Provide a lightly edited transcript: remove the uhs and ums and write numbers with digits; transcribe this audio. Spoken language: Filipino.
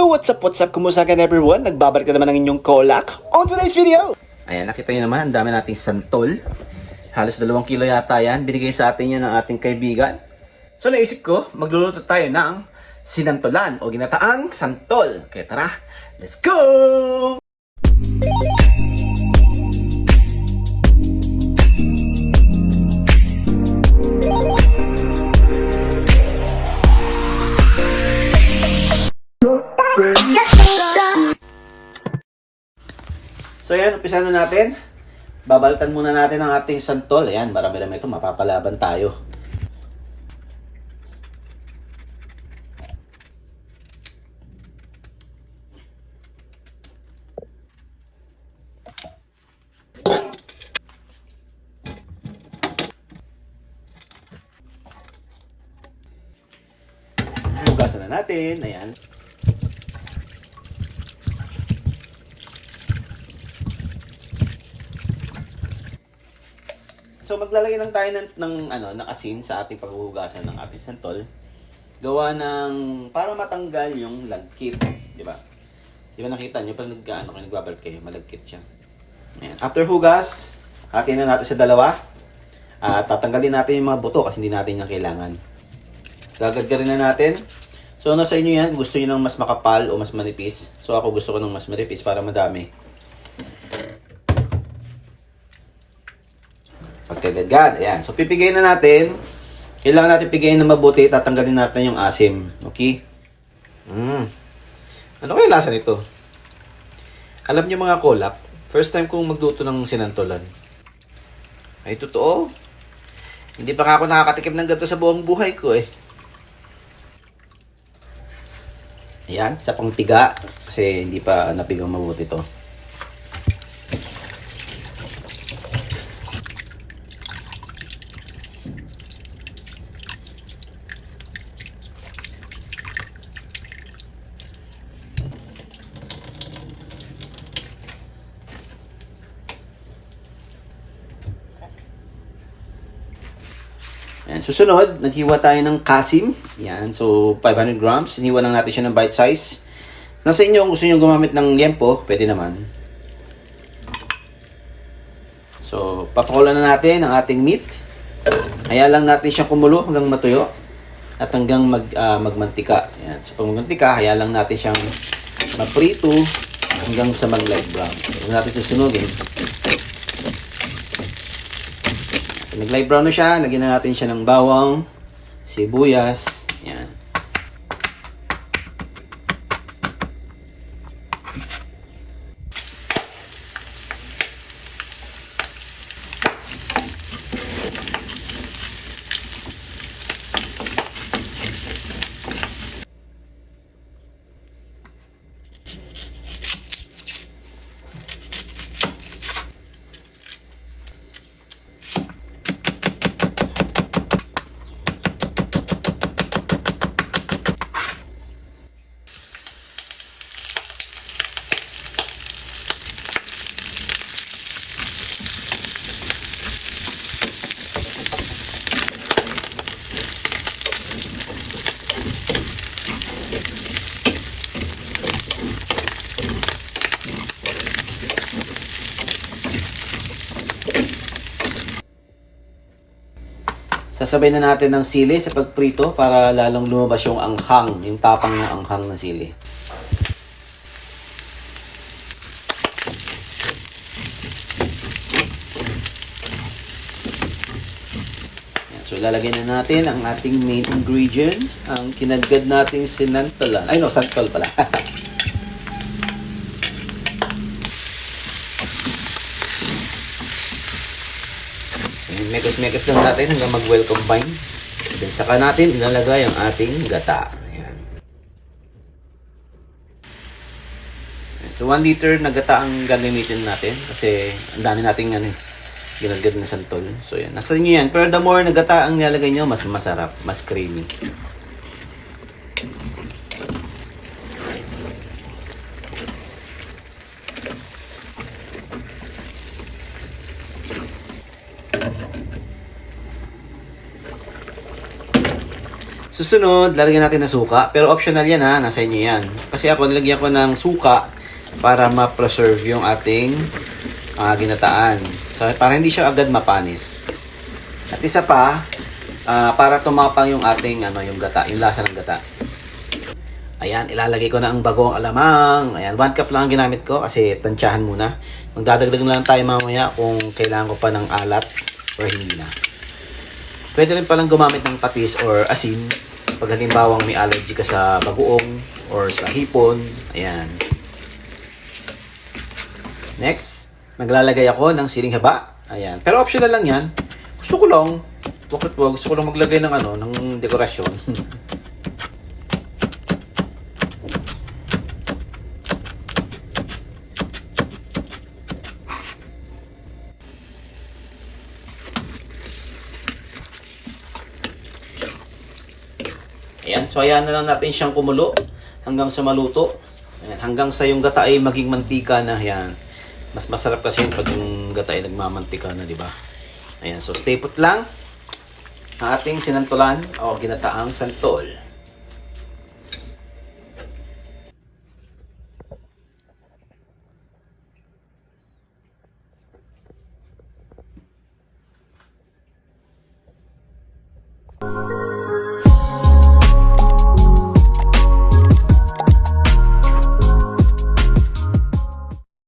Yo, what's up, kumusta ka everyone? Nagbabalik na naman ang inyong Kolak on today's video. Ayan, nakita nyo naman, ang dami nating santol. Halos 2 kilo yata yan. Binigay sa atin yan ng ating kaibigan. So naisip ko, magluluto tayo ng sinantolan o ginataang santol. Kaya tara, let's go! So yan, umpisa na natin. Babaltan muna natin ang ating santol. Ayan, marami-rami ito. Mapapalaban tayo. Hugasan na natin. Ayan. So maglalagay lang tayo ng asin sa ating paghuhugasan ng ating santol. Gawa ng para matanggal yung lagkit, di ba? Di ba nakita niyo pag nagbabalik kayo, malagkit siya. Ayan. After hugas, hatiin na natin sa dalawa. At tatanggalin natin yung mga buto kasi hindi natin yung kailangan. Gagadgarin na natin. So ano sa inyo yan? Gusto niyo ng mas makapal o mas manipis? So ako gusto ko ng mas manipis para madami. Pagkagadgad, ayan. So, pipigayin na natin. Kailangan natin pigayin na mabuti. Tatanggalin natin yung asim. Okay? Ano kaya lasa nito? Alam niyo mga kolak, first time kong magluto ng sinantolan. Ay, totoo. Hindi pa nga ako nakakatikim ng ganito sa buong buhay ko eh. Ayan, sa pangpiga. Kasi hindi pa napigang mabuti to. Ayan. Susunod, naghiwa tayo ng kasim. Yan. So, 500 grams. Hiniwa lang natin siya ng bite size. Nasa inyo, kung gusto nyo gumamit ng liempo, pwede naman. So, papakulan na natin ang ating meat. Kaya lang natin siya kumulo hanggang matuyo. At hanggang magmantika. Ayan. So, pag magmantika, kaya lang natin siyang maprito hanggang sa mag-light brown. Huwag natin susunugin. Nag-light brown na siya, lagyan na natin siya ng bawang, sibuyas, yan. Sasabay na natin ng sili sa pagprito para lalong lumabas yung anghang, yung tapang ng anghang ng sili. Yan, so lalagyan na natin ang ating main ingredients, ang kinagad nating sinantolan. Ay no, santol pala. Mekos-mekos lang natin hanggang mag-well combine. Then saka natin ilalagay ang ating gata. Ayan. So 1 liter na gata ang gagamitin natin kasi ang dami nating ginagad na santol. So yan, nasa inyo yan. Pero the more na gata ang nilalagay nyo, mas masarap, mas creamy. Susunod, lalagyan natin ng suka. Pero optional yan ha, nasa inyo yan. Kasi ako, nilagyan ko ng suka para ma-preserve yung ating ginataan. So, para hindi siya agad mapanis. At isa pa, para tumapang yung ating yung gata, yung lasa ng gata. Ayan, ilalagay ko na ang bagong alamang. Ayan, 1 cup lang ang ginamit ko kasi tansyahan muna. Magdadagdag na lang tayo mamaya kung kailangan ko pa ng alat or hindi na. Pwede rin palang gumamit ng patis or asin pag halimbawang may allergy ka sa bagoong or sa hipon. Ayan. Next, naglalagay ako ng siling haba. Ayan. Pero optional lang yan. Gusto ko lang, gusto ko lang maglagay ng ng dekorasyon. Ayan, so ayan na lang natin siyang kumulo hanggang sa maluto. Ayan, hanggang sa yung gata ay maging mantika na. Ayan. Mas masarap kasi pag yung gata ay nagmamantika na, di ba? Ayan, so stay put lang ang ating sinantolan o ginataang santol.